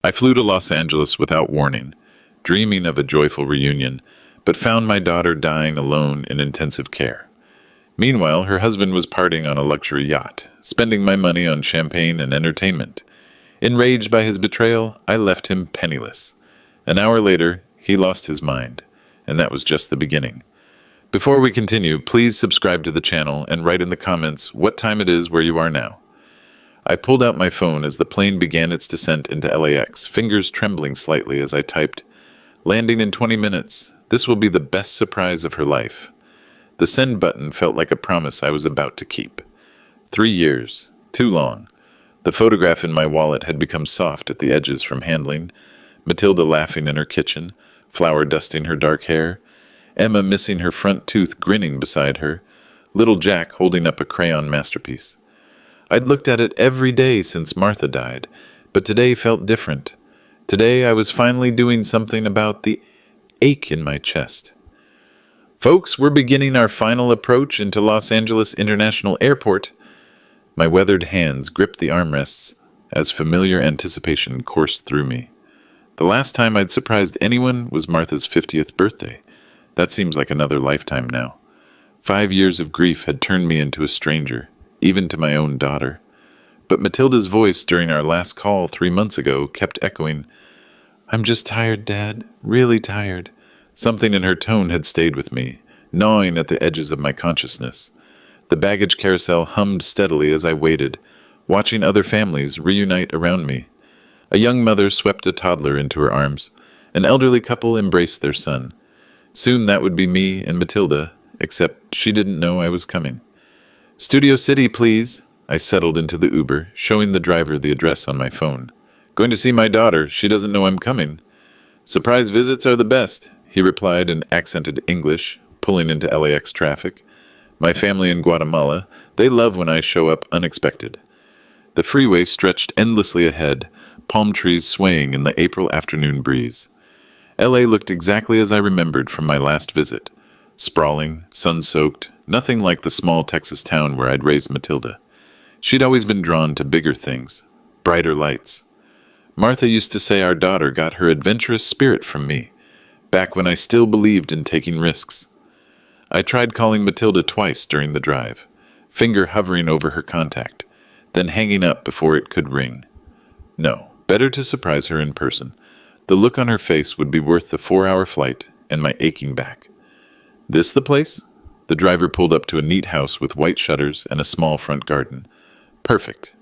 I flew to Los Angeles without warning, dreaming of a joyful reunion, but found my daughter dying alone in intensive care. Meanwhile, her husband was partying on a luxury yacht, spending my money on champagne and entertainment. Enraged by his betrayal, I left him penniless. An hour later, he lost his mind, and that was just the beginning. Before we continue, please subscribe to the channel and write in the comments what time it is where you are now. I pulled out my phone as the plane began its descent into LAX, fingers trembling slightly as I typed, "Landing in 20 minutes. This will be the best surprise of her life." The send button felt like a promise I was about to keep. 3 years. Too long. The photograph in my wallet had become soft at the edges from handling. Matilda laughing in her kitchen, Flower dusting her dark hair, Emma missing her front tooth grinning beside her, little Jack holding up a crayon masterpiece. I'd looked at it every day since Martha died, but today felt different. Today I was finally doing something about the ache in my chest. Folks, we're beginning our final approach into Los Angeles International Airport. My weathered hands gripped the armrests as familiar anticipation coursed through me. The last time I'd surprised anyone was Martha's 50th birthday. That seems like another lifetime now. 5 years of grief had turned me into a stranger, even to my own daughter. But Matilda's voice during our last call 3 months ago kept echoing, "I'm just tired, Dad, really tired." Something in her tone had stayed with me, gnawing at the edges of my consciousness. The baggage carousel hummed steadily as I waited, watching other families reunite around me. A young mother swept a toddler into her arms. An elderly couple embraced their son. Soon that would be me and Matilda, except she didn't know I was coming. "Studio City, please." I settled into the Uber, showing the driver the address on my phone. "Going to see my daughter. She doesn't know I'm coming." "Surprise visits are the best," he replied in accented English, pulling into LAX traffic. My family in Guatemala, they love when I show up unexpected. The freeway stretched endlessly ahead, palm trees swaying in the April afternoon breeze. LA looked exactly as I remembered from my last visit. Sprawling, sun-soaked, nothing like the small Texas town where I'd raised Matilda. She'd always been drawn to bigger things, brighter lights. Martha used to say our daughter got her adventurous spirit from me, back when I still believed in taking risks. I tried calling Matilda twice during the drive, finger hovering over her contact, then hanging up before it could ring. No, better to surprise her in person. The look on her face would be worth the 4-hour flight and my aching back. "This the place?" The driver pulled up to a neat house with white shutters and a small front garden. "Perfect."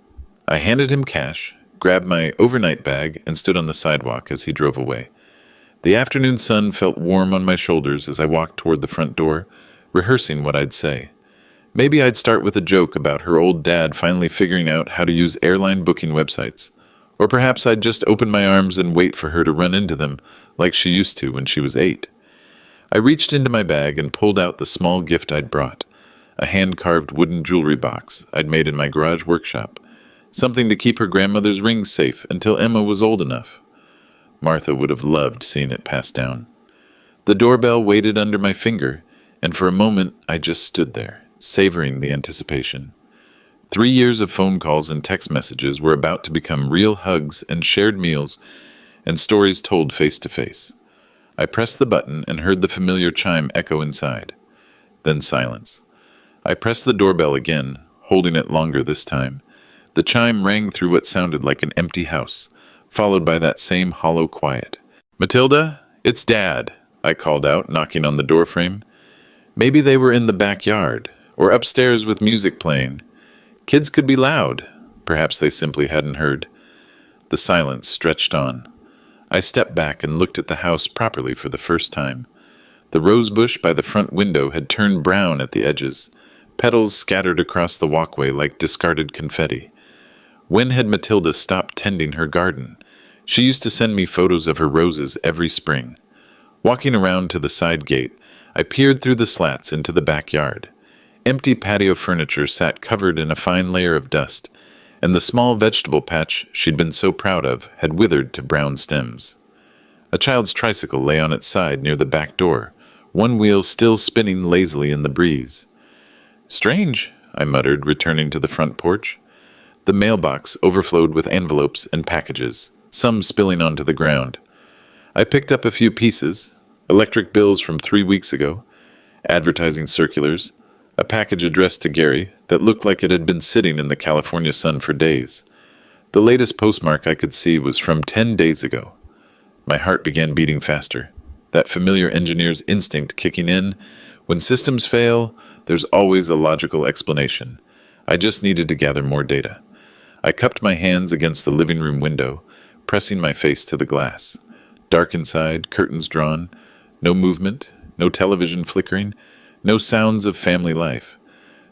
I handed him cash, grabbed my overnight bag, and stood on the sidewalk as he drove away. The afternoon sun felt warm on my shoulders as I walked toward the front door, rehearsing what I'd say. Maybe I'd start with a joke about her old dad finally figuring out how to use airline booking websites. Or perhaps I'd just open my arms and wait for her to run into them, like she used to when she was 8. I reached into my bag and pulled out the small gift I'd brought, a hand-carved wooden jewelry box I'd made in my garage workshop, something to keep her grandmother's rings safe until Emma was old enough. Martha would have loved seeing it passed down. The doorbell waited under my finger, and for a moment I just stood there, savoring the anticipation. 3 years of phone calls and text messages were about to become real hugs and shared meals and stories told face to face. I pressed the button and heard the familiar chime echo inside. Then silence. I pressed the doorbell again, holding it longer this time. The chime rang through what sounded like an empty house, followed by that same hollow quiet. "Matilda, it's Dad," I called out, knocking on the doorframe. Maybe they were in the backyard, or upstairs with music playing. Kids could be loud. Perhaps they simply hadn't heard. The silence stretched on. I stepped back and looked at the house properly for the first time. The rosebush by the front window had turned brown at the edges, petals scattered across the walkway like discarded confetti. When had Matilda stopped tending her garden? She used to send me photos of her roses every spring. Walking around to the side gate, I peered through the slats into the backyard. Empty patio furniture sat covered in a fine layer of dust, and the small vegetable patch she'd been so proud of had withered to brown stems. A child's tricycle lay on its side near the back door, one wheel still spinning lazily in the breeze. "Strange," I muttered, returning to the front porch. The mailbox overflowed with envelopes and packages, some spilling onto the ground. I picked up a few pieces: electric bills from 3 weeks ago, advertising circulars, a package addressed to Gary that looked like it had been sitting in the California sun for days. The latest postmark I could see was from 10 days ago. My heart began beating faster, that familiar engineer's instinct kicking in. When systems fail, there's always a logical explanation. I just needed to gather more data. I cupped my hands against the living room window, pressing my face to the glass. Dark inside, curtains drawn, no movement, no television flickering, no sounds of family life.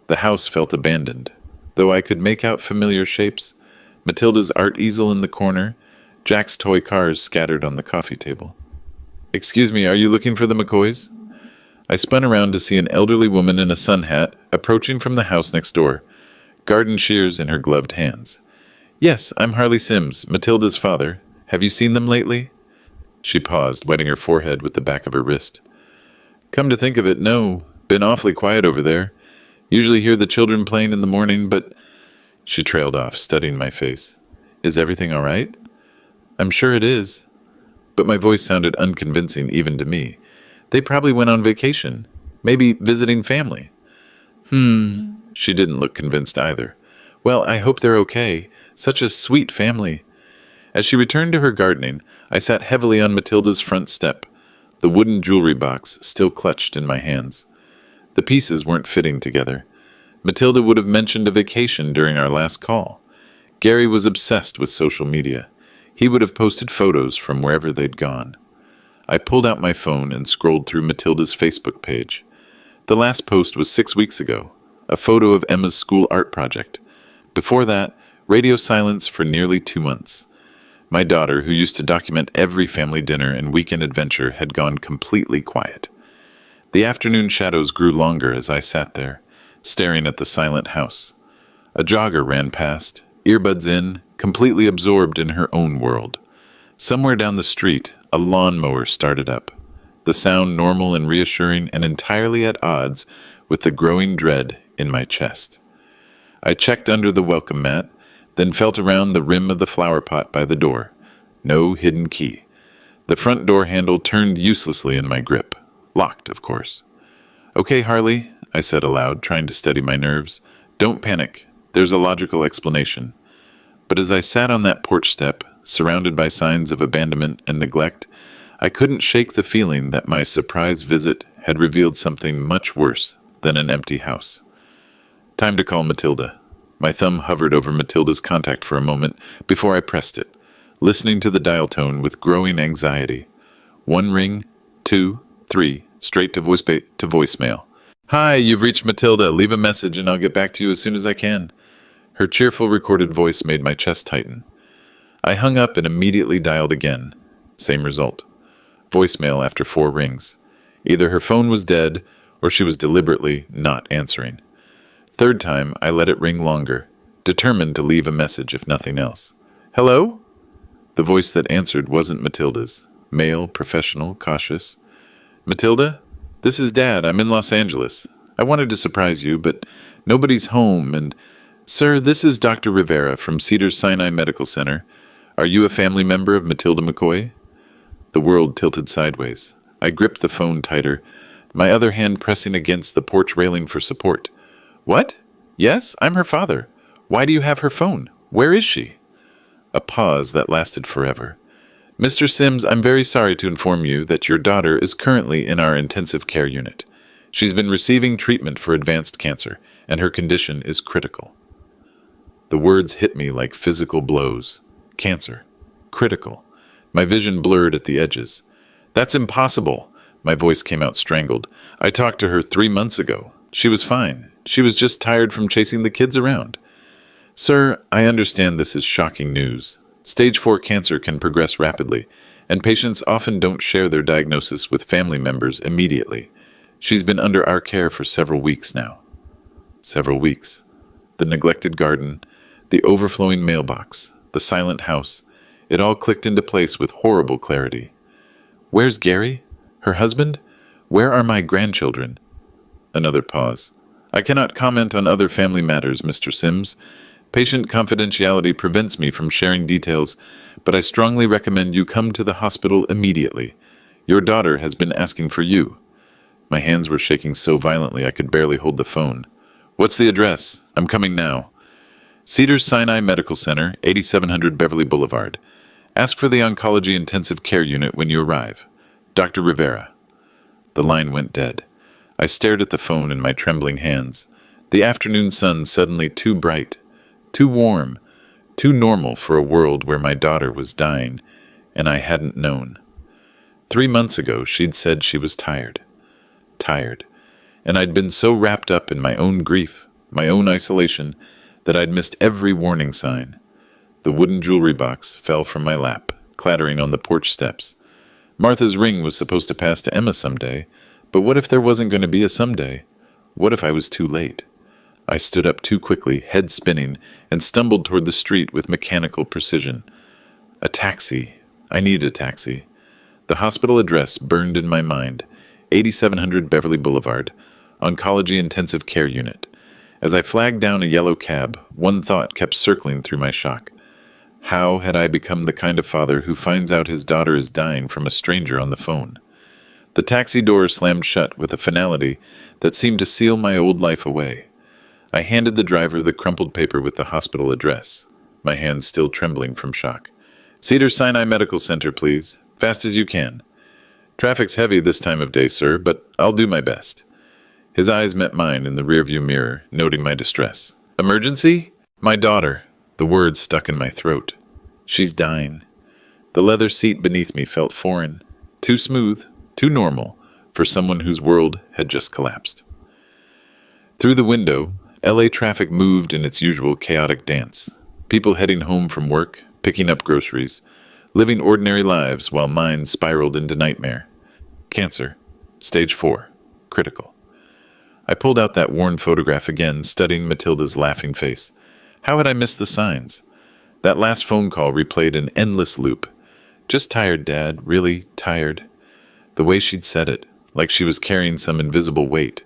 The house felt abandoned, though I could make out familiar shapes: Matilda's art easel in the corner, Jack's toy cars scattered on the coffee table. "Excuse me, are you looking for the McCoys?" I spun around to see an elderly woman in a sun hat approaching from the house next door, garden shears in her gloved hands. "Yes, I'm Harley Sims, Matilda's father. Have you seen them lately?" She paused, wetting her forehead with the back of her wrist. "Come to think of it, no. Been awfully quiet over there. Usually hear the children playing in the morning, but—" She trailed off, studying my face. "Is everything all right?" "I'm sure it is." But my voice sounded unconvincing even to me. "They probably went on vacation. Maybe visiting family." She didn't look convinced either. "Well, I hope they're okay. Such a sweet family." As she returned to her gardening, I sat heavily on Matilda's front step, the wooden jewelry box still clutched in my hands. The pieces weren't fitting together. Matilda would have mentioned a vacation during our last call. Gary was obsessed with social media. He would have posted photos from wherever they'd gone. I pulled out my phone and scrolled through Matilda's Facebook page. The last post was 6 weeks ago, a photo of Emma's school art project. Before that, radio silence for nearly 2 months. My daughter, who used to document every family dinner and weekend adventure, had gone completely quiet. The afternoon shadows grew longer as I sat there, staring at the silent house. A jogger ran past, earbuds in, completely absorbed in her own world. Somewhere down the street, a lawnmower started up, the sound normal and reassuring and entirely at odds with the growing dread in my chest. I checked under the welcome mat, then felt around the rim of the flower pot by the door. No hidden key. The front door handle turned uselessly in my grip. Locked, of course. "Okay, Harley," I said aloud, trying to steady my nerves. "Don't panic. There's a logical explanation." But as I sat on that porch step, surrounded by signs of abandonment and neglect, I couldn't shake the feeling that my surprise visit had revealed something much worse than an empty house. Time to call Matilda. My thumb hovered over Matilda's contact for a moment before I pressed it, listening to the dial tone with growing anxiety. 1 ring, 2, 3, straight to voicemail. "Hi, you've reached Matilda. Leave a message and I'll get back to you as soon as I can." Her cheerful recorded voice made my chest tighten. I hung up and immediately dialed again. Same result. Voicemail after 4 rings. Either her phone was dead or she was deliberately not answering. Third time, I let it ring longer, determined to leave a message if nothing else. "Hello?" The voice that answered wasn't Matilda's. Male, professional, cautious. "Matilda? This is Dad. I'm in Los Angeles. I wanted to surprise you, but nobody's home and— Sir, this is Dr. Rivera from Cedars-Sinai Medical Center. Are you a family member of Matilda McCoy?" The world tilted sideways. I gripped the phone tighter, my other hand pressing against the porch railing for support. "What? Yes, I'm her father. Why do you have her phone? Where is she?" A pause that lasted forever. "Mr. Sims, I'm very sorry to inform you that your daughter is currently in our intensive care unit. She's been receiving treatment for advanced cancer, and her condition is critical." The words hit me like physical blows. Cancer. Critical. My vision blurred at the edges. "That's impossible." My voice came out strangled. "I talked to her 3 months ago. She was fine. She was just tired from chasing the kids around." "Sir, I understand this is shocking news. Stage 4 cancer can progress rapidly, and patients often don't share their diagnosis with family members immediately. She's been under our care for several weeks now." Several weeks. The neglected garden, the overflowing mailbox, the silent house, it all clicked into place with horrible clarity. "Where's Gary? Her husband? Where are my grandchildren?" Another pause. "I cannot comment on other family matters, Mr. Sims. Patient confidentiality prevents me from sharing details, but I strongly recommend you come to the hospital immediately. Your daughter has been asking for you." My hands were shaking so violently I could barely hold the phone. "What's the address? I'm coming now." Cedars-Sinai Medical Center, 8700 Beverly Boulevard. Ask for the Oncology Intensive Care Unit when you arrive. Dr. Rivera. The line went dead. I stared at the phone in my trembling hands. The afternoon sun suddenly too bright, too warm, too normal for a world where my daughter was dying, and I hadn't known. 3 months ago, she'd said she was tired. Tired. And I'd been so wrapped up in my own grief, my own isolation, that I'd missed every warning sign. The wooden jewelry box fell from my lap, clattering on the porch steps. Martha's ring was supposed to pass to Emma someday, but what if there wasn't going to be a someday? What if I was too late? I stood up too quickly, head spinning, and stumbled toward the street with mechanical precision. A taxi. I needed a taxi. The hospital address burned in my mind. 8700 Beverly Boulevard, Oncology Intensive Care Unit. As I flagged down a yellow cab, one thought kept circling through my shock. How had I become the kind of father who finds out his daughter is dying from a stranger on the phone? The taxi door slammed shut with a finality that seemed to seal my old life away. I handed the driver the crumpled paper with the hospital address, my hands still trembling from shock. "Cedars-Sinai Medical Center, please. Fast as you can." "Traffic's heavy this time of day, sir, but I'll do my best." His eyes met mine in the rearview mirror, noting my distress. "Emergency?" "My daughter." The words stuck in my throat. "She's dying." The leather seat beneath me felt foreign, too smooth, too normal, for someone whose world had just collapsed. Through the window, LA traffic moved in its usual chaotic dance. People heading home from work, picking up groceries, living ordinary lives while mine spiraled into nightmare. Cancer. Stage 4. Critical. I pulled out that worn photograph again, studying Matilda's laughing face. How had I missed the signs? That last phone call replayed an endless loop. "Just tired, Dad. Really tired." The way she'd said it, like she was carrying some invisible weight.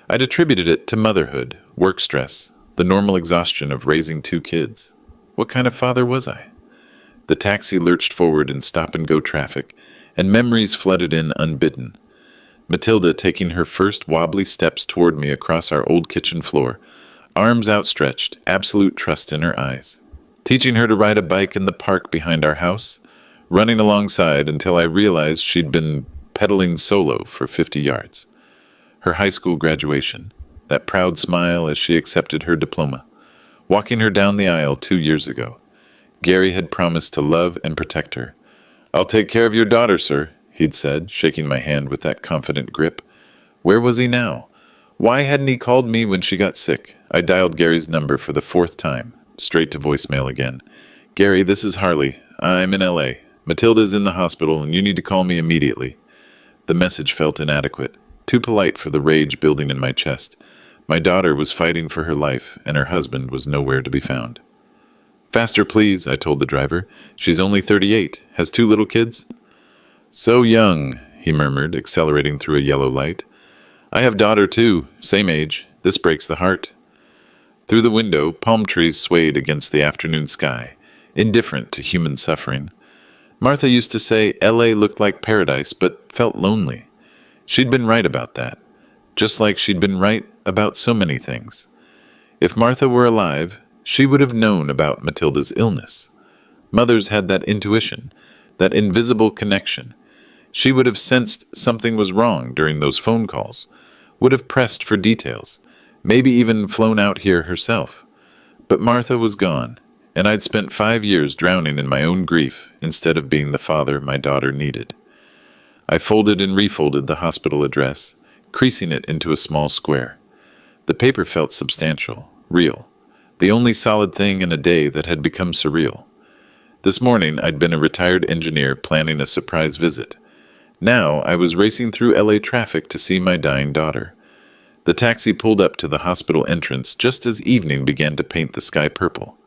I'd attributed it to motherhood, work stress, the normal exhaustion of raising 2 kids. What kind of father was I? The taxi lurched forward in stop-and-go traffic, and memories flooded in unbidden. Matilda taking her first wobbly steps toward me across our old kitchen floor, arms outstretched, absolute trust in her eyes. Teaching her to ride a bike in the park behind our house, running alongside until I realized she'd been pedaling solo for 50 yards. Her high school graduation, that proud smile as she accepted her diploma. Walking her down the aisle 2 years ago. Gary had promised to love and protect her. "I'll take care of your daughter, sir," he'd said, shaking my hand with that confident grip. Where was he now? Why hadn't he called me when she got sick? I dialed Gary's number for the 4th time. Straight to voicemail again. "Gary, this is Harley. I'm in LA. Matilda's in the hospital and you need to call me immediately." The message felt inadequate, too polite for the rage building in my chest. My daughter was fighting for her life and her husband was nowhere to be found. "Faster, please," I told the driver. "She's only 38. Has 2 little kids?" "So young," he murmured, accelerating through a yellow light. "I have daughter too, same age. This breaks the heart." Through the window, palm trees swayed against the afternoon sky, indifferent to human suffering. Martha used to say LA looked like paradise, but felt lonely. She'd been right about that, just like she'd been right about so many things. If Martha were alive, she would have known about Matilda's illness. Mothers had that intuition, that invisible connection. She would have sensed something was wrong during those phone calls, would have pressed for details, maybe even flown out here herself. But Martha was gone, and I'd spent 5 years drowning in my own grief instead of being the father my daughter needed. I folded and refolded the hospital address, creasing it into a small square. The paper felt substantial, real, the only solid thing in a day that had become surreal. This morning I'd been a retired engineer planning a surprise visit. Now I was racing through LA traffic to see my dying daughter. The taxi pulled up to the hospital entrance just as evening began to paint the sky purple.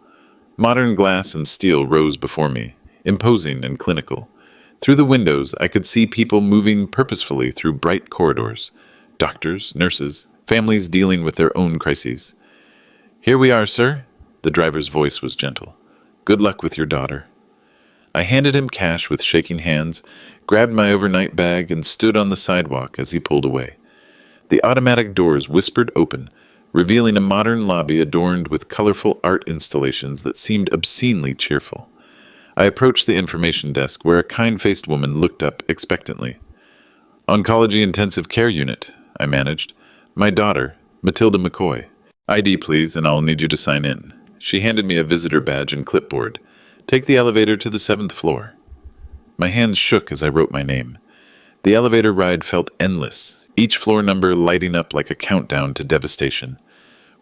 Modern glass and steel rose before me, imposing and clinical. Through the windows, I could see people moving purposefully through bright corridors. Doctors, nurses, families dealing with their own crises. "Here we are, sir." The driver's voice was gentle. "Good luck with your daughter." I handed him cash with shaking hands, grabbed my overnight bag, and stood on the sidewalk as he pulled away. The automatic doors whispered open, revealing a modern lobby adorned with colorful art installations that seemed obscenely cheerful. I approached the information desk where a kind-faced woman looked up expectantly. "Oncology Intensive Care Unit," I managed. "My daughter, Matilda McCoy. ID, please, and I'll need you to sign in." She handed me a visitor badge and clipboard. "Take the elevator to the 7th floor." My hands shook as I wrote my name. The elevator ride felt endless, each floor number lighting up like a countdown to devastation.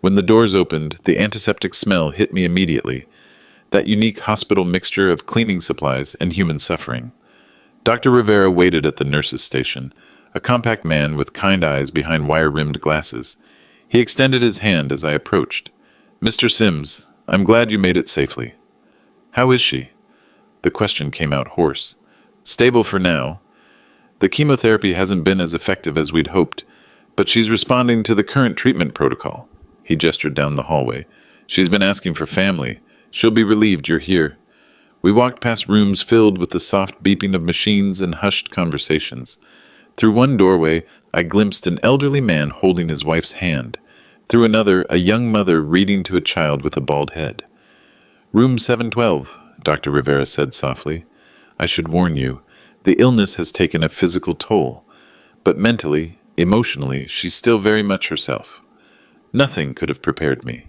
When the doors opened, the antiseptic smell hit me immediately, that unique hospital mixture of cleaning supplies and human suffering. Dr. Rivera waited at the nurse's station, a compact man with kind eyes behind wire-rimmed glasses. He extended his hand as I approached. "Mr. Sims, I'm glad you made it safely." "How is she?" The question came out hoarse. "Stable for now. The chemotherapy hasn't been as effective as we'd hoped, but she's responding to the current treatment protocol." He gestured down the hallway. "She's been asking for family. She'll be relieved you're here." We walked past rooms filled with the soft beeping of machines and hushed conversations. Through one doorway, I glimpsed an elderly man holding his wife's hand. Through another, a young mother reading to a child with a bald head. "Room 712, Dr. Rivera said softly. "I should warn you, the illness has taken a physical toll, but mentally, emotionally, she's still very much herself." Nothing could have prepared me.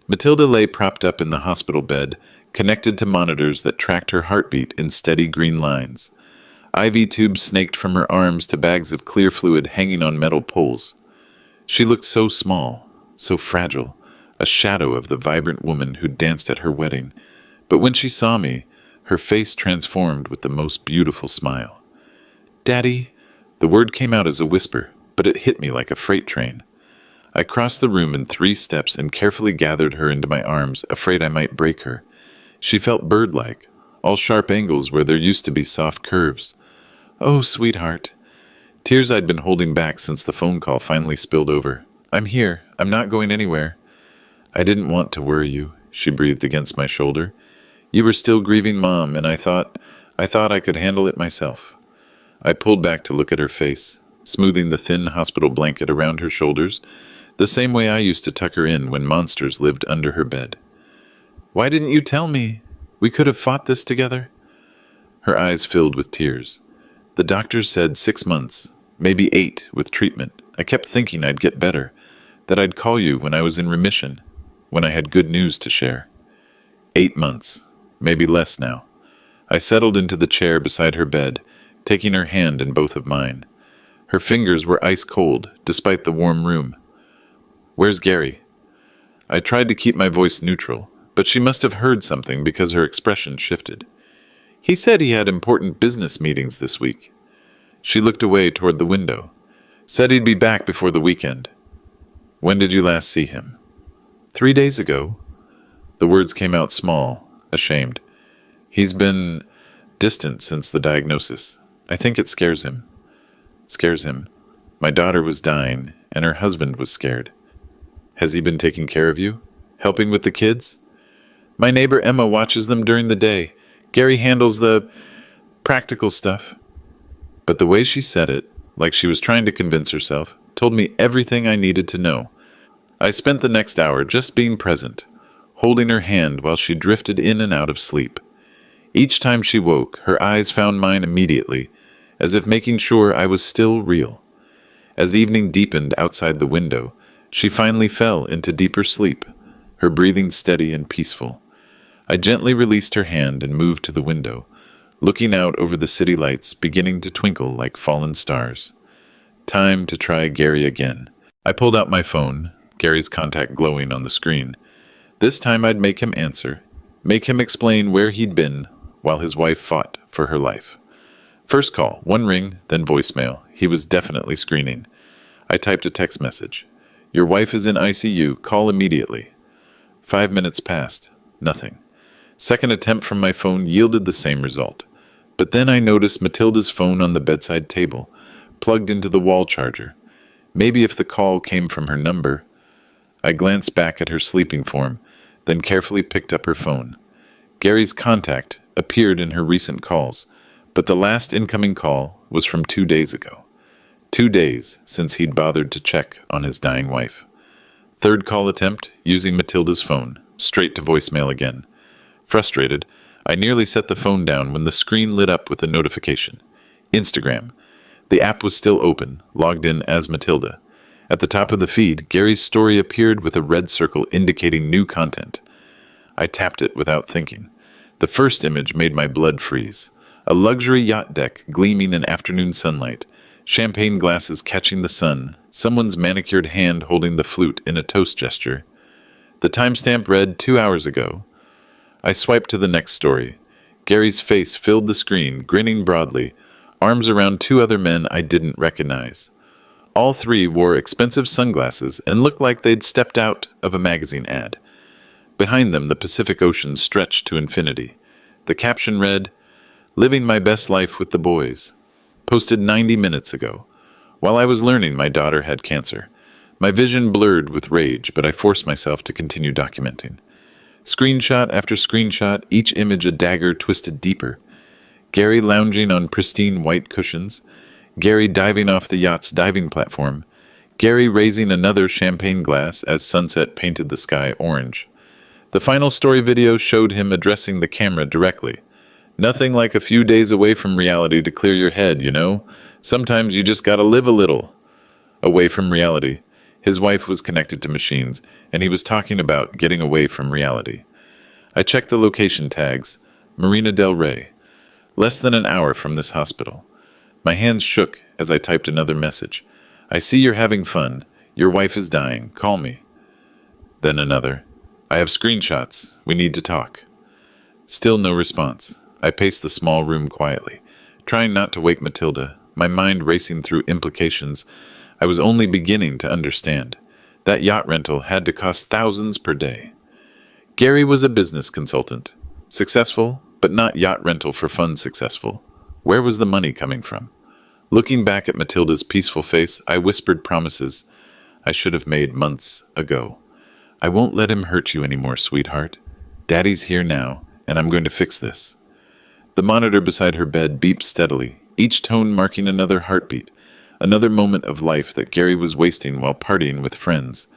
Matilda lay propped up in the hospital bed, connected to monitors that tracked her heartbeat in steady green lines. IV tubes snaked from her arms to bags of clear fluid hanging on metal poles. She looked so small, so fragile, a shadow of the vibrant woman who danced at her wedding. But when she saw me, her face transformed with the most beautiful smile. "Daddy," the word came out as a whisper, but it hit me like a freight train. I crossed the room in 3 steps and carefully gathered her into my arms, afraid I might break her. She felt bird-like, all sharp angles where there used to be soft curves. "Oh, sweetheart." Tears I'd been holding back since the phone call finally spilled over. "I'm here. I'm not going anywhere." "I didn't want to worry you," she breathed against my shoulder. "You were still grieving Mom, and I thought I could handle it myself." I pulled back to look at her face, smoothing the thin hospital blanket around her shoulders, the same way I used to tuck her in when monsters lived under her bed. "Why didn't you tell me? We could have fought this together." Her eyes filled with tears. "The doctors said 6 months, maybe 8, with treatment. I kept thinking I'd get better, that I'd call you when I was in remission, when I had good news to share." 8 months, maybe less now. I settled into the chair beside her bed, taking her hand in both of mine. Her fingers were ice cold, despite the warm room. "Where's Gary?" I tried to keep my voice neutral, but she must have heard something because her expression shifted. "He said he had important business meetings this week." She looked away toward the window. "Said he'd be back before the weekend." "When did you last see him?" 3 days ago." The words came out small, ashamed. "He's been distant since the diagnosis. I think it scares him." "Scares him. My daughter was dying, and her husband was scared." "Has he been taking care of you? Helping with the kids?" "My neighbor Emma watches them during the day. Gary handles the practical stuff." But the way she said it, like she was trying to convince herself, told me everything I needed to know. I spent the next hour just being present, holding her hand while she drifted in and out of sleep. Each time she woke, her eyes found mine immediately, as if making sure I was still real. As evening deepened outside the window, she finally fell into deeper sleep, her breathing steady and peaceful. I gently released her hand and moved to the window, looking out over the city lights beginning to twinkle like fallen stars. Time to try Gary again. I pulled out my phone, Gary's contact glowing on the screen. This time I'd make him answer, make him explain where he'd been while his wife fought for her life. First call, 1 ring, then voicemail. He was definitely screening. I typed a text message. "Your wife is in ICU. Call immediately." 5 minutes passed. Nothing. Second attempt from my phone yielded the same result. But then I noticed Matilda's phone on the bedside table, plugged into the wall charger. Maybe if the call came from her number. I glanced back at her sleeping form, then carefully picked up her phone. Gary's contact, appeared in her recent calls, but the last incoming call was from 2 days ago. 2 days since he'd bothered to check on his dying wife. Third call attempt, using Matilda's phone, straight to voicemail again. Frustrated, I nearly set the phone down when the screen lit up with a notification. Instagram. The app was still open, logged in as Matilda. At the top of the feed, Gary's story appeared with a red circle indicating new content. I tapped it without thinking. The first image made my blood freeze. A luxury yacht deck gleaming in afternoon sunlight, champagne glasses catching the sun, someone's manicured hand holding the flute in a toast gesture. The timestamp read 2 hours ago. I swiped to the next story. Gary's face filled the screen, grinning broadly, arms around 2 other men I didn't recognize. All 3 wore expensive sunglasses and looked like they'd stepped out of a magazine ad. Behind them, the Pacific Ocean stretched to infinity. The caption read, "Living my best life with the boys." Posted 90 minutes ago. While I was learning my daughter had cancer. My vision blurred with rage, but I forced myself to continue documenting. Screenshot after screenshot, each image a dagger twisted deeper. Gary lounging on pristine white cushions. Gary diving off the yacht's diving platform. Gary raising another champagne glass as sunset painted the sky orange. The final story video showed him addressing the camera directly. Nothing like a few days away from reality to clear your head, you know? Sometimes you just gotta live a little. Away from reality. His wife was connected to machines, and he was talking about getting away from reality. I checked the location tags. Marina del Rey. Less than an hour from this hospital. My hands shook as I typed another message. I see you're having fun. Your wife is dying. Call me. Then another. I have screenshots. We need to talk. Still no response. I paced the small room quietly, trying not to wake Matilda, my mind racing through implications I was only beginning to understand. That yacht rental had to cost thousands per day. Gary was a business consultant. Successful, but not yacht rental for fun successful. Where was the money coming from? Looking back at Matilda's peaceful face, I whispered promises I should have made months ago. I won't let him hurt you anymore, sweetheart. Daddy's here now, and I'm going to fix this. The monitor beside her bed beeped steadily, each tone marking another heartbeat, another moment of life that Gary was wasting while partying with friends.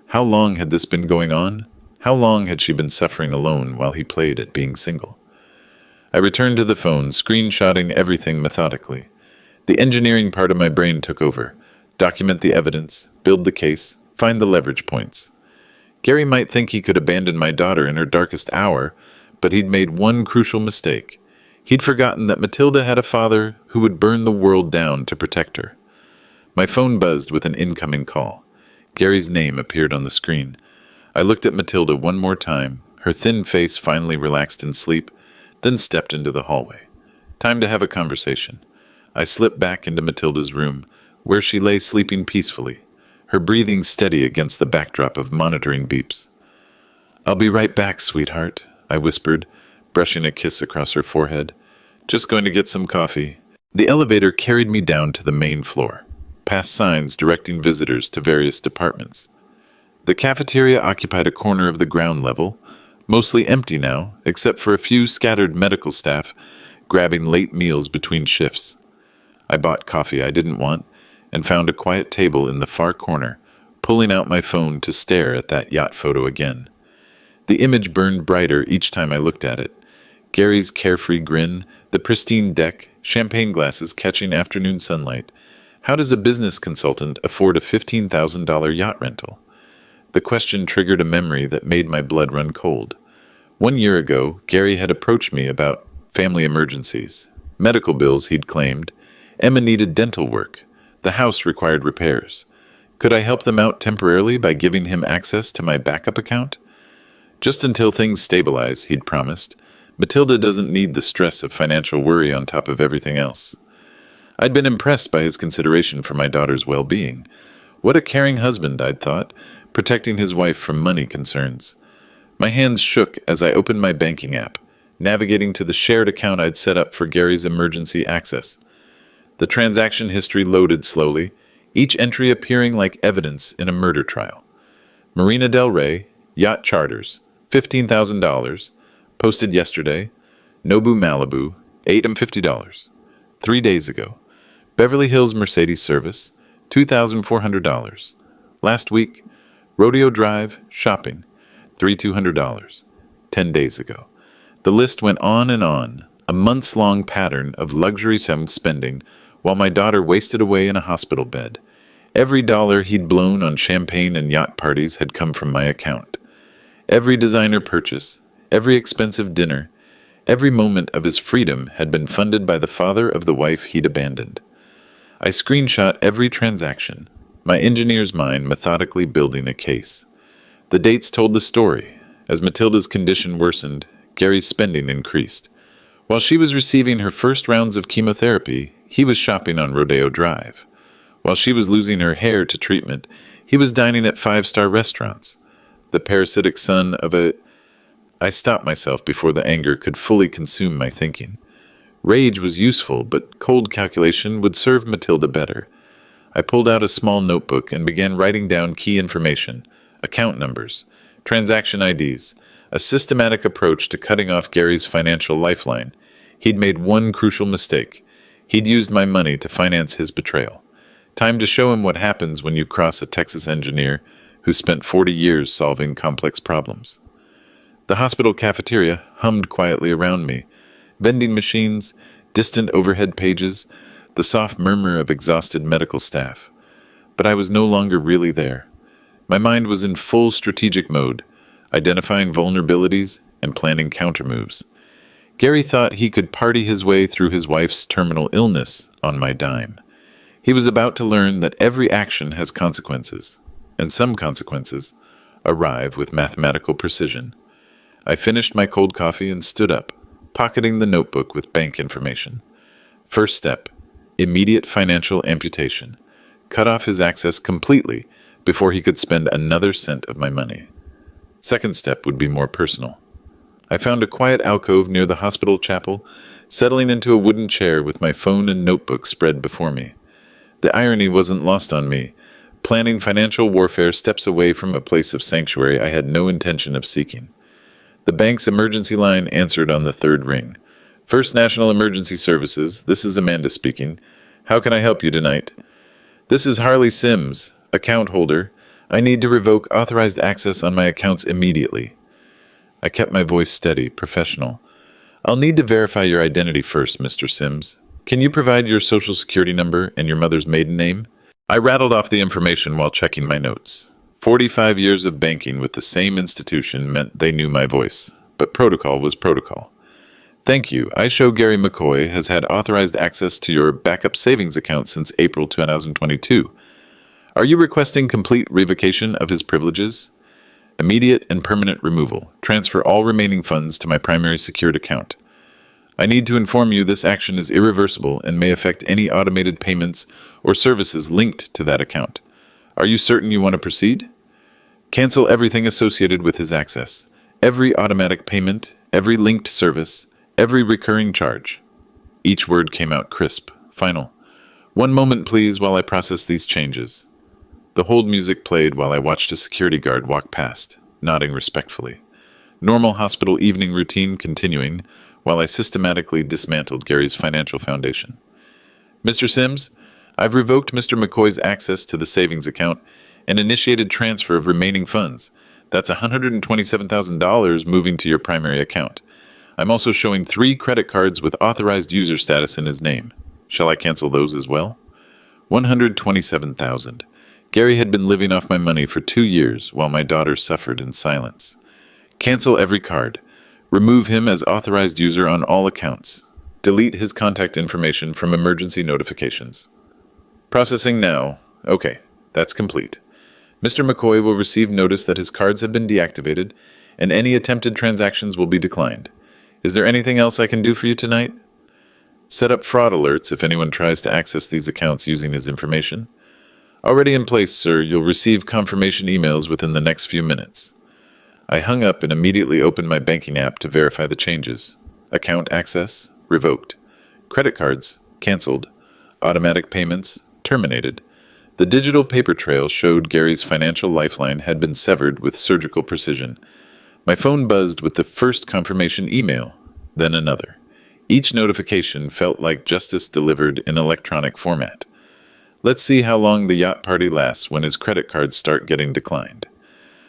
How long had this been going on? How long had she been suffering alone while he played at being single? I returned to the phone, screenshotting everything methodically. The engineering part of my brain took over. Document the evidence, build the case, find the leverage points. Gary might think he could abandon my daughter in her darkest hour, but he'd made one crucial mistake. He'd forgotten that Matilda had a father who would burn the world down to protect her. My phone buzzed with an incoming call. Gary's name appeared on the screen. I looked at Matilda one more time, her thin face finally relaxed in sleep, then stepped into the hallway. Time to have a conversation. I slipped back into Matilda's room, where she lay sleeping peacefully, her breathing steady against the backdrop of monitoring beeps. "I'll be right back, sweetheart," I whispered, brushing a kiss across her forehead. "Just going to get some coffee." The elevator carried me down to the main floor, past signs directing visitors to various departments. The cafeteria occupied a corner of the ground level, mostly empty now, except for a few scattered medical staff grabbing late meals between shifts. I bought coffee I didn't want and found a quiet table in the far corner, pulling out my phone to stare at that yacht photo again. The image burned brighter each time I looked at it. Gary's carefree grin, the pristine deck, champagne glasses catching afternoon sunlight. How does a business consultant afford a $15,000 yacht rental? The question triggered a memory that made my blood run cold. 1 year ago, Gary had approached me about family emergencies. Medical bills, he'd claimed. Emma needed dental work. The house required repairs. Could I help them out temporarily by giving him access to my backup account? Just until things stabilize, he'd promised. Matilda doesn't need the stress of financial worry on top of everything else. I'd been impressed by his consideration for my daughter's well-being. What a caring husband, I'd thought, protecting his wife from money concerns. My hands shook as I opened my banking app, navigating to the shared account I'd set up for Gary's emergency access. The transaction history loaded slowly, each entry appearing like evidence in a murder trial. Marina del Rey, yacht charters, $15,000, posted yesterday, Nobu Malibu, 8 and $50. 3 days ago. Beverly Hills Mercedes service, $2,400. Last week, Rodeo Drive, shopping, $3,200. 10 days ago. The list went on and on, a months-long pattern of luxury spending while my daughter wasted away in a hospital bed. Every dollar he'd blown on champagne and yacht parties had come from my account. Every designer purchase, every expensive dinner, every moment of his freedom had been funded by the father of the wife he'd abandoned. I screenshot every transaction, my engineer's mind methodically building a case. The dates told the story. As Matilda's condition worsened, Gary's spending increased. While she was receiving her first rounds of chemotherapy, he was shopping on Rodeo Drive. While she was losing her hair to treatment, he was dining at five-star restaurants. The parasitic son of a... I stopped myself before the anger could fully consume my thinking. Rage was useful, but cold calculation would serve Matilda better. I pulled out a small notebook and began writing down key information, account numbers, transaction IDs, a systematic approach to cutting off Gary's financial lifeline. He'd made one crucial mistake. He'd used my money to finance his betrayal. Time to show him what happens when you cross a Texas engineer who spent 40 years solving complex problems. The hospital cafeteria hummed quietly around me. Vending machines, distant overhead pages, the soft murmur of exhausted medical staff. But I was no longer really there. My mind was in full strategic mode, identifying vulnerabilities and planning countermoves. Gary thought he could party his way through his wife's terminal illness on my dime. He was about to learn that every action has consequences, and some consequences arrive with mathematical precision. I finished my cold coffee and stood up, pocketing the notebook with bank information. First step, immediate financial amputation. Cut off his access completely before he could spend another cent of my money. Second step would be more personal. I found a quiet alcove near the hospital chapel, settling into a wooden chair with my phone and notebook spread before me. The irony wasn't lost on me. Planning financial warfare steps away from a place of sanctuary I had no intention of seeking. The bank's emergency line answered on the third ring. First National Emergency Services, this is Amanda speaking. How can I help you tonight? This is Harley Sims, account holder. I need to revoke authorized access on my accounts immediately. I kept my voice steady, professional. I'll need to verify your identity first, Mr. Sims. Can you provide your social security number and your mother's maiden name? I rattled off the information while checking my notes. 45 years of banking with the same institution meant they knew my voice, but protocol was protocol. Thank you. I show Gary McCoy has had authorized access to your backup savings account since April 2022. Are you requesting complete revocation of his privileges? Immediate and permanent removal. Transfer all remaining funds to my primary secured account. I need to inform you this action is irreversible and may affect any automated payments or services linked to that account. Are you certain you want to proceed? Cancel everything associated with his access. Every automatic payment, every linked service, every recurring charge. Each word came out crisp, final. One moment, please, while I process these changes. The hold music played while I watched a security guard walk past, nodding respectfully. Normal hospital evening routine continuing while I systematically dismantled Gary's financial foundation. Mr. Sims, I've revoked Mr. McCoy's access to the savings account and initiated transfer of remaining funds. That's $127,000 moving to your primary account. I'm also showing 3 credit cards with authorized user status in his name. Shall I cancel those as well? $127,000. Gary had been living off my money for 2 years while my daughter suffered in silence. Cancel every card. Remove him as authorized user on all accounts. Delete his contact information from emergency notifications. Processing now. Okay, that's complete. Mr. McCoy will receive notice that his cards have been deactivated and any attempted transactions will be declined. Is there anything else I can do for you tonight? Set up fraud alerts if anyone tries to access these accounts using his information. Already in place, sir. You'll receive confirmation emails within the next few minutes. I hung up and immediately opened my banking app to verify the changes. Account access, revoked. Credit cards, canceled. Automatic payments, terminated. The digital paper trail showed Gary's financial lifeline had been severed with surgical precision. My phone buzzed with the first confirmation email. then another. Each notification felt like justice delivered in electronic format. Let's see how long the yacht party lasts when his credit cards start getting declined.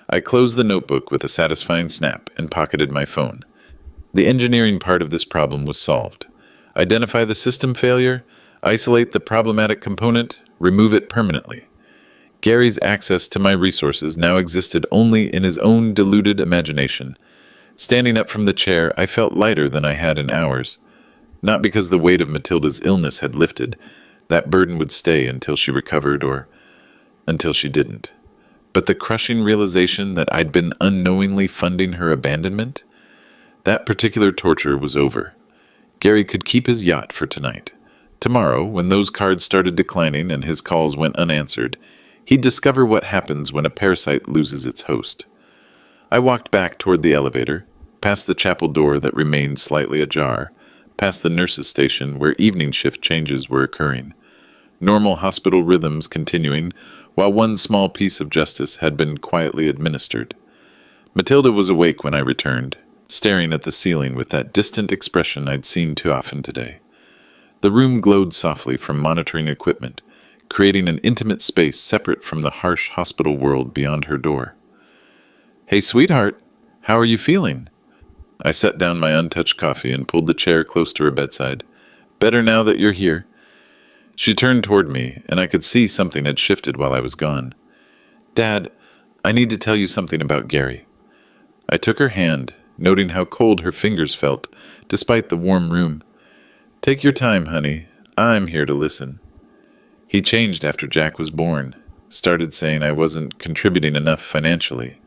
I closed the notebook with a satisfying snap and pocketed my phone. The engineering part of this problem was solved. Identify the system failure, isolate the problematic component, remove it permanently. Gary's access to my resources now existed only in his own deluded imagination. Standing up from the chair, I felt lighter than I had in hours. Not because the weight of Matilda's illness had lifted. That burden would stay until she recovered or until she didn't. But the crushing realization that I'd been unknowingly funding her abandonment? That particular torture was over. Gary could keep his yacht for tonight. Tomorrow, when those cards started declining and his calls went unanswered, he'd discover what happens when a parasite loses its host. I walked back toward the elevator, past the chapel door that remained slightly ajar, past the nurse's station where evening shift changes were occurring. Normal hospital rhythms continuing, while one small piece of justice had been quietly administered. Matilda was awake when I returned, staring at the ceiling with that distant expression I'd seen too often today. The room glowed softly from monitoring equipment, creating an intimate space separate from the harsh hospital world beyond her door. "Hey, sweetheart, how are you feeling?" I set down my untouched coffee and pulled the chair close to her bedside. "Better now that you're here." She turned toward me, and I could see something had shifted while I was gone. "Dad, I need to tell you something about Gary." I took her hand, noting how cold her fingers felt, despite the warm room. "Take your time, honey. I'm here to listen." He changed after Jack was born, started saying I wasn't contributing enough financially.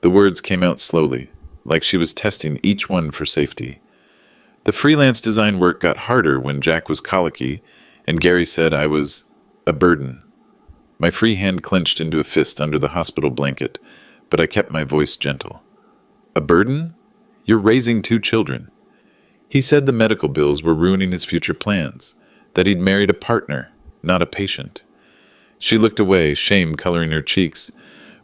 The words came out slowly, like she was testing each one for safety. The freelance design work got harder when Jack was colicky, and Gary said I was a burden. My free hand clenched into a fist under the hospital blanket, but I kept my voice gentle. "A burden? You're raising 2 children." He said the medical bills were ruining his future plans, that he'd married a partner, not a patient. She looked away, shame coloring her cheeks.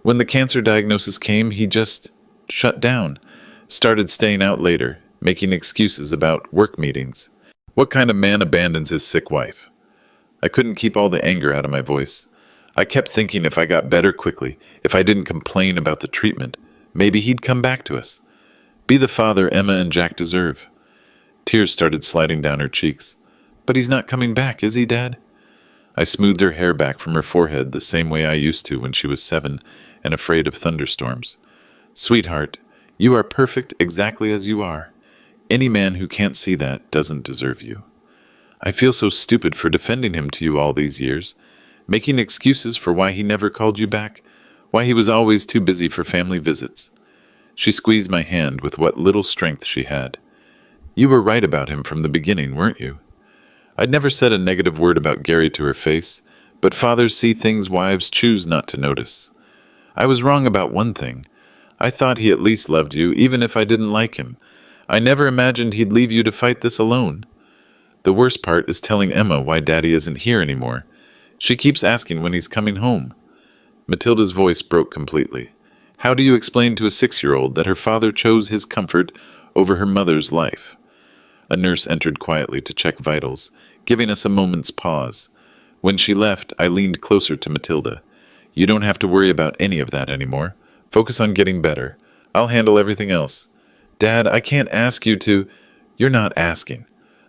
When the cancer diagnosis came, he just shut down, started staying out later, making excuses about work meetings. What kind of man abandons his sick wife? I couldn't keep all the anger out of my voice. I kept thinking if I got better quickly, if I didn't complain about the treatment, maybe he'd come back to us. Be the father Emma and Jack deserve. Tears started sliding down her cheeks. "But he's not coming back, is he, Dad?" I smoothed her hair back from her forehead the same way I used to when she was 7 and afraid of thunderstorms. "Sweetheart, you are perfect exactly as you are. Any man who can't see that doesn't deserve you. I feel so stupid for defending him to you all these years, making excuses for why he never called you back, why he was always too busy for family visits." She squeezed my hand with what little strength she had. "You were right about him from the beginning, weren't you?" I'd never said a negative word about Gary to her face, but fathers see things wives choose not to notice. I was wrong about one thing. I thought he at least loved you, even if I didn't like him. I never imagined he'd leave you to fight this alone. The worst part is telling Emma why Daddy isn't here anymore. She keeps asking when he's coming home. Matilda's voice broke completely. How do you explain to a 6-year-old that her father chose his comfort over her mother's life? A nurse entered quietly to check vitals, giving us a moment's pause. When she left, I leaned closer to Matilda. "You don't have to worry about any of that anymore. Focus on getting better. I'll handle everything else." "Dad, I can't ask you to—" "You're not asking.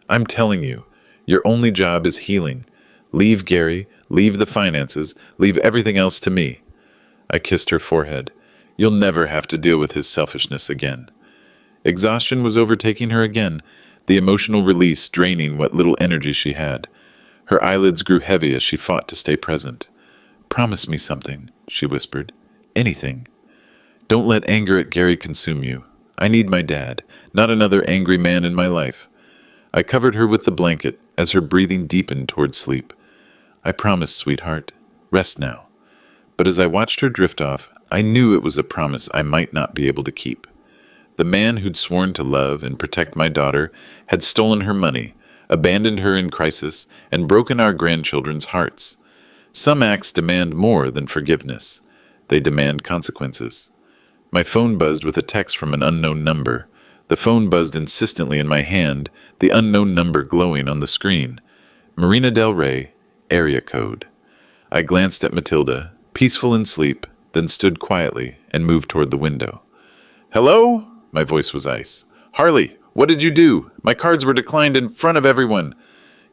I'm telling you, your only job is healing. Leave Gary, leave the finances, leave everything else to me." I kissed her forehead. "You'll never have to deal with his selfishness again." Exhaustion was overtaking her again, the emotional release draining what little energy she had. Her eyelids grew heavy as she fought to stay present. "Promise me something," she whispered. "Anything. Don't let anger at Gary consume you. I need my dad, not another angry man in my life." I covered her with the blanket as her breathing deepened toward sleep. "I promise, sweetheart. Rest now." But as I watched her drift off, I knew it was a promise I might not be able to keep. The man who'd sworn to love and protect my daughter had stolen her money, abandoned her in crisis, and broken our grandchildren's hearts. Some acts demand more than forgiveness. They demand consequences. My phone buzzed with a text from an unknown number. The phone buzzed insistently in my hand, the unknown number glowing on the screen. Marina del Rey, area code. I glanced at Matilda, peaceful in sleep, then stood quietly and moved toward the window. "Hello?" My voice was ice. "Harley, what did you do? My cards were declined in front of everyone."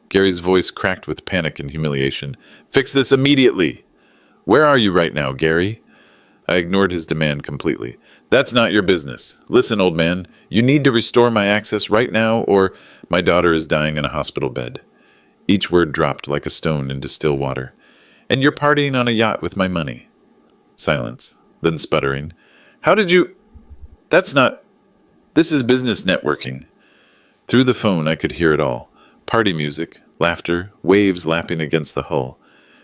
Gary's voice cracked with panic and humiliation. "Fix this immediately." "Where are you right now, Gary?" I ignored his demand completely. "That's not your business. Listen, old man, you need to restore my access right now, or my daughter is dying in a hospital bed." Each word dropped like a stone into still water. "And you're partying on a yacht with my money." Silence, then sputtering. "How did you... That's not... This is business networking." Through the phone, I could hear it all. Party music, laughter, waves lapping against the hull.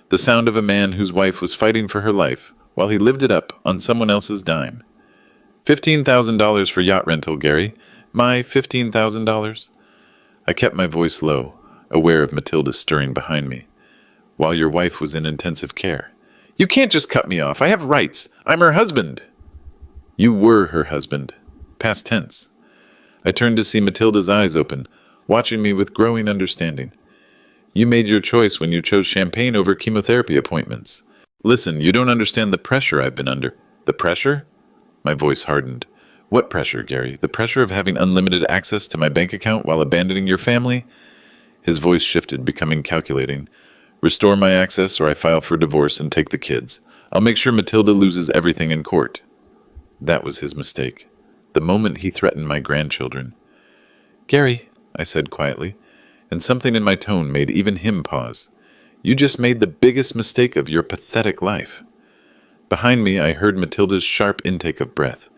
The sound of a man whose wife was fighting for her life, while he lived it up on someone else's dime. $15,000 for yacht rental, Gary. My $15,000? I kept my voice low, aware of Matilda stirring behind me. While your wife was in intensive care. "You can't just cut me off. I have rights. I'm her husband." "You were her husband." Past tense. I turned to see Matilda's eyes open, watching me with growing understanding. "You made your choice when you chose champagne over chemotherapy appointments. Listen, you don't understand the pressure I've been under." "The pressure?" My voice hardened. "What pressure, Gary? The pressure of having unlimited access to my bank account while abandoning your family?" His voice shifted, becoming calculating. "Restore my access or I file for divorce and take the kids. I'll make sure Matilda loses everything in court." That was his mistake. The moment he threatened my grandchildren. "Gary," I said quietly, and something in my tone made even him pause. "You just made the biggest mistake of your pathetic life." Behind me, I heard Matilda's sharp intake of breath.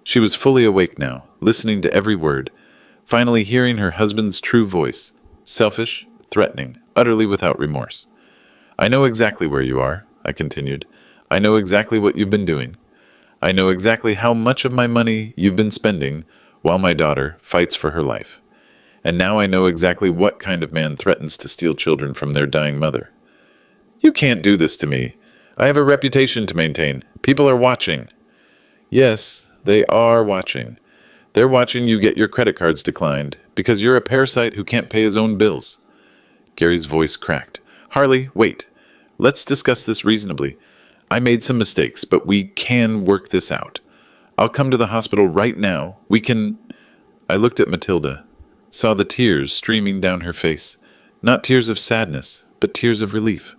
She was fully awake now, listening to every word, finally hearing her husband's true voice, selfish, threatening, utterly without remorse. "I know exactly where you are," I continued. "I know exactly what you've been doing. I know exactly how much of my money you've been spending while my daughter fights for her life. And now I know exactly what kind of man threatens to steal children from their dying mother. You can't do this to me. I have a reputation to maintain. People are watching." "Yes, they are watching. They're watching you get your credit cards declined because you're a parasite who can't pay his own bills." Gary's voice cracked. "Harley, wait. Let's discuss this reasonably. I made some mistakes, but we can work this out. I'll come to the hospital right now. We can..." I looked at Matilda, saw the tears streaming down her face. Not tears of sadness, but tears of relief.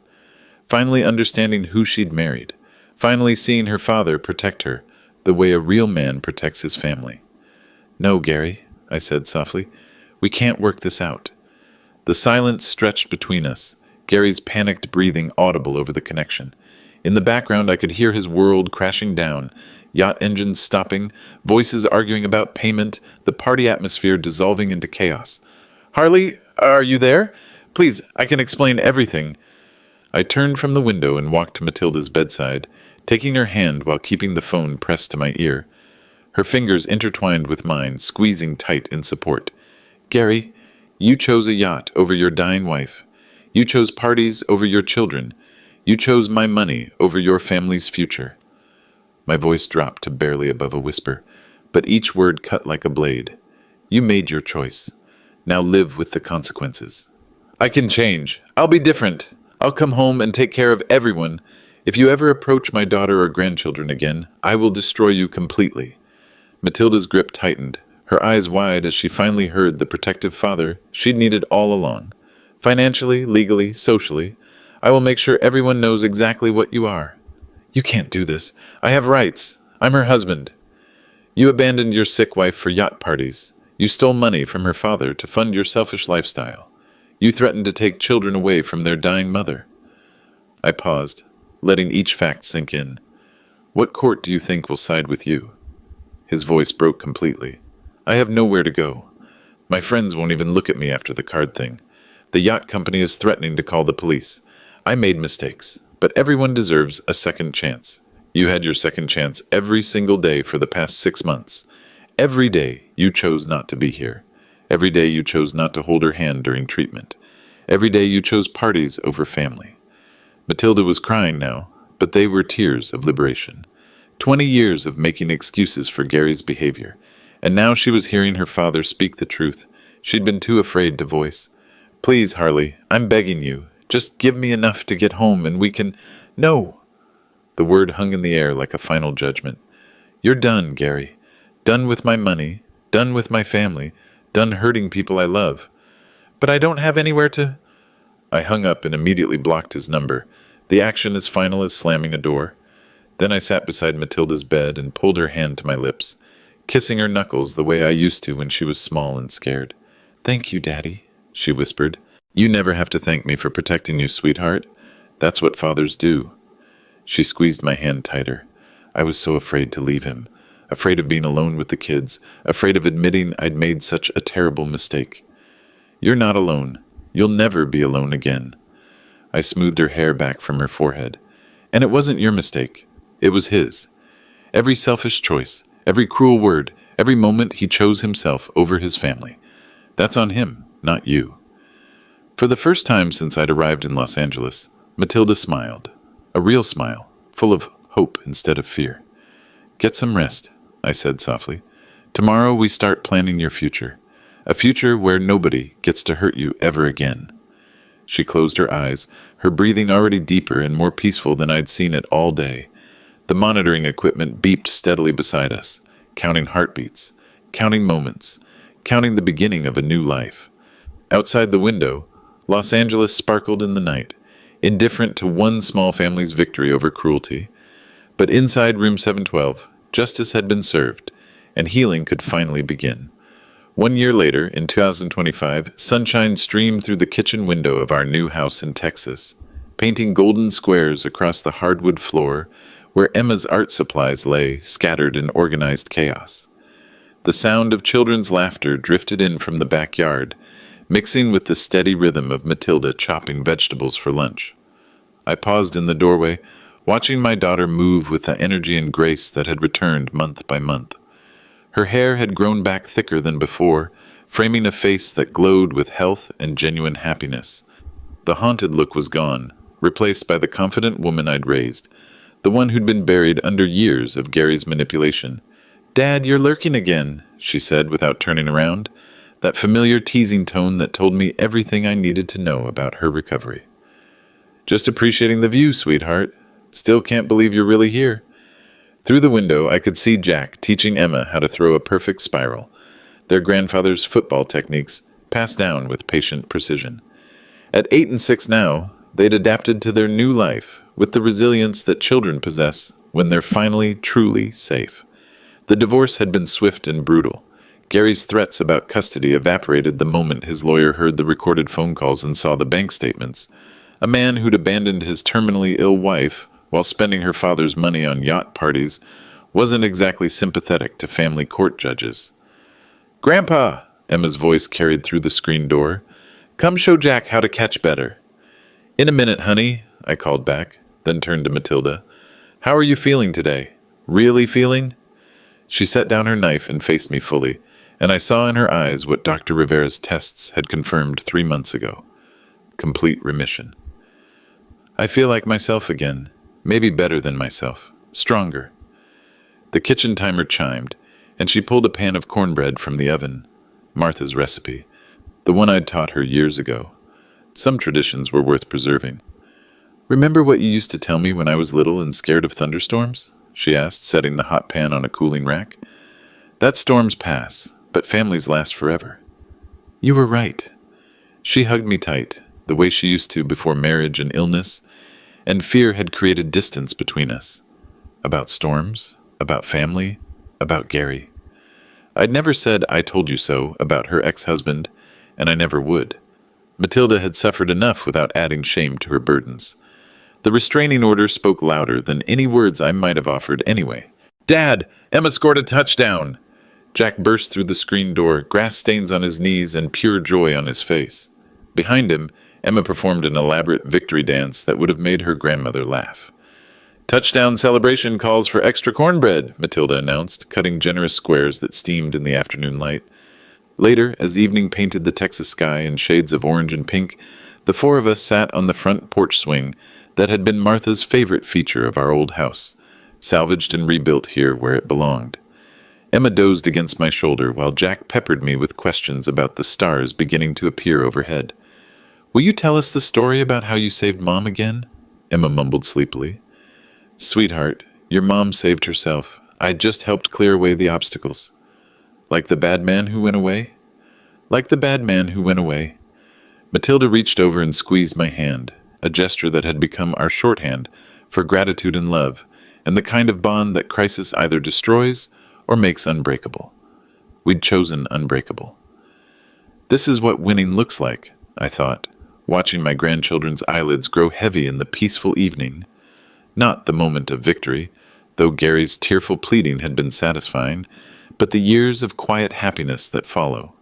Finally understanding who she'd married. Finally seeing her father protect her, the way a real man protects his family. "No, Gary," I said softly. "We can't work this out." The silence stretched between us, Gary's panicked breathing audible over the connection. In the background, I could hear his world crashing down, yacht engines stopping, voices arguing about payment, the party atmosphere dissolving into chaos. "Harley, are you there? Please, I can explain everything." I turned from the window and walked to Matilda's bedside, taking her hand while keeping the phone pressed to my ear. Her fingers intertwined with mine, squeezing tight in support. "Gary, you chose a yacht over your dying wife. You chose parties over your children. You chose my money over your family's future." My voice dropped to barely above a whisper, but each word cut like a blade. "You made your choice. Now live with the consequences." "I can change. I'll be different. I'll come home and take care of everyone. If you ever approach my daughter or grandchildren again, I will destroy you completely." Matilda's grip tightened, her eyes wide as she finally heard the protective father she'd needed all along. "Financially, legally, socially, I will make sure everyone knows exactly what you are." "You can't do this. I have rights. I'm her husband." "You abandoned your sick wife for yacht parties. You stole money from her father to fund your selfish lifestyle. You threatened to take children away from their dying mother." I paused, letting each fact sink in. "What court do you think will side with you?" His voice broke completely. "I have nowhere to go. My friends won't even look at me after the card thing. The yacht company is threatening to call the police. I made mistakes, but everyone deserves a second chance. You had your second chance every single day for the past 6 months. Every day you chose not to be here. Every day you chose not to hold her hand during treatment. Every day you chose parties over family." Matilda was crying now, but they were tears of liberation. 20 years of making excuses for Gary's behavior. And now she was hearing her father speak the truth she'd been too afraid to voice. "Please, Harley, I'm begging you. Just give me enough to get home and we can—" "No!" The word hung in the air like a final judgment. "You're done, Gary. Done with my money, done with my family, done hurting people I love. But I don't have anywhere to—" I hung up and immediately blocked his number, the action as final as slamming a door. Then I sat beside Matilda's bed and pulled her hand to my lips, kissing her knuckles the way I used to when she was small and scared. "Thank you, Daddy," she whispered. "You never have to thank me for protecting you, sweetheart. That's what fathers do." She squeezed my hand tighter. I was so afraid to leave him, afraid of being alone with the kids, afraid of admitting I'd made such a terrible mistake. "You're not alone. You'll never be alone again." I smoothed her hair back from her forehead. "And it wasn't your mistake. It was his. Every selfish choice, every cruel word, every moment he chose himself over his family. That's on him, not you." For the first time since I'd arrived in Los Angeles, Matilda smiled. A real smile, full of hope instead of fear. "Get some rest," I said softly. "Tomorrow we start planning your future. A future where nobody gets to hurt you ever again." She closed her eyes, her breathing already deeper and more peaceful than I'd seen it all day. The monitoring equipment beeped steadily beside us, counting heartbeats, counting moments, counting the beginning of a new life. Outside the window, Los Angeles sparkled in the night, indifferent to one small family's victory over cruelty. But inside room 712, justice had been served, and healing could finally begin. 1 year later, in 2025, sunshine streamed through the kitchen window of our new house in Texas, painting golden squares across the hardwood floor where Emma's art supplies lay scattered in organized chaos. The sound of children's laughter drifted in from the backyard, mixing with the steady rhythm of Matilda chopping vegetables for lunch. I paused in the doorway, watching my daughter move with the energy and grace that had returned month by month. Her hair had grown back thicker than before, framing a face that glowed with health and genuine happiness. The haunted look was gone, replaced by the confident woman I'd raised, the one who'd been buried under years of Gary's manipulation. "Dad, you're lurking again," she said without turning around, that familiar teasing tone that told me everything I needed to know about her recovery. "Just appreciating the view, sweetheart. Still can't believe you're really here." Through the window, I could see Jack teaching Emma how to throw a perfect spiral, their grandfather's football techniques passed down with patient precision. At 8 and 6 now, they'd adapted to their new life with the resilience that children possess when they're finally truly safe. The divorce had been swift and brutal. Gary's threats about custody evaporated the moment his lawyer heard the recorded phone calls and saw the bank statements. A man who'd abandoned his terminally ill wife while spending her father's money on yacht parties wasn't exactly sympathetic to family court judges. "Grandpa," Emma's voice carried through the screen door, "come show Jack how to catch better." "In a minute, honey," I called back, then turned to Matilda. "How are you feeling today? Really feeling?" She set down her knife and faced me fully, and I saw in her eyes what Dr. Rivera's tests had confirmed 3 months ago. Complete remission. "I feel like myself again. Maybe better than myself. Stronger." The kitchen timer chimed, and she pulled a pan of cornbread from the oven. Martha's recipe. The one I'd taught her years ago. Some traditions were worth preserving. "Remember what you used to tell me when I was little and scared of thunderstorms?" she asked, setting the hot pan on a cooling rack. "That storms pass, but families last forever." "You were right." She hugged me tight, the way she used to before marriage and illness, and fear had created distance between us. About storms, about family, about Gary. I'd never said "I told you so" about her ex-husband, and I never would. Matilda had suffered enough without adding shame to her burdens. The restraining order spoke louder than any words I might have offered anyway. "Dad, Emma scored a touchdown!" Jack burst through the screen door, grass stains on his knees and pure joy on his face. Behind him, Emma performed an elaborate victory dance that would have made her grandmother laugh. "Touchdown celebration calls for extra cornbread," Matilda announced, cutting generous squares that steamed in the afternoon light. Later, as evening painted the Texas sky in shades of orange and pink, the four of us sat on the front porch swing that had been Martha's favorite feature of our old house, salvaged and rebuilt here where it belonged. Emma dozed against my shoulder while Jack peppered me with questions about the stars beginning to appear overhead. "Will you tell us the story about how you saved Mom again?" Emma mumbled sleepily. "Sweetheart, your mom saved herself. I just helped clear away the obstacles." "Like the bad man who went away?" "Like the bad man who went away." Matilda reached over and squeezed my hand, a gesture that had become our shorthand for gratitude and love, and the kind of bond that crisis either destroys or makes unbreakable. We'd chosen unbreakable. This is what winning looks like, I thought, watching my grandchildren's eyelids grow heavy in the peaceful evening. Not the moment of victory, though Gary's tearful pleading had been satisfying, but the years of quiet happiness that follow.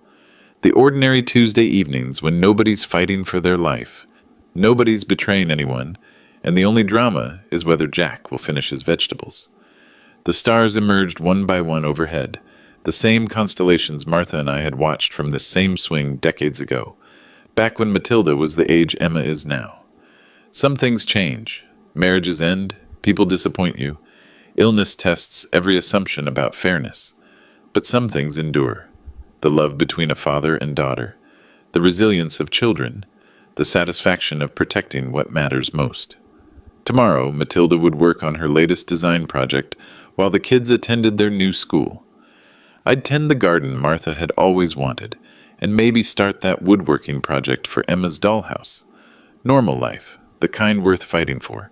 The ordinary Tuesday evenings when nobody's fighting for their life, nobody's betraying anyone, and the only drama is whether Jack will finish his vegetables. The stars emerged one by one overhead, the same constellations Martha and I had watched from this same swing decades ago, back when Matilda was the age Emma is now. Some things change. Marriages end, people disappoint you. Illness tests every assumption about fairness. But some things endure. The love between a father and daughter, the resilience of children, the satisfaction of protecting what matters most. Tomorrow, Matilda would work on her latest design project while the kids attended their new school. I'd tend the garden Martha had always wanted, and maybe start that woodworking project for Emma's dollhouse. Normal life, the kind worth fighting for.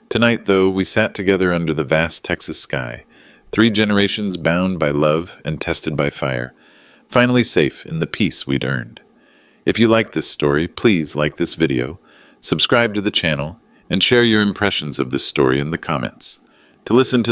Tonight, though, we sat together under the vast Texas sky, 3 generations bound by love and tested by fire, finally safe in the peace we'd earned. If you like this story, please like this video, subscribe to the channel, and share your impressions of this story in the comments. To listen to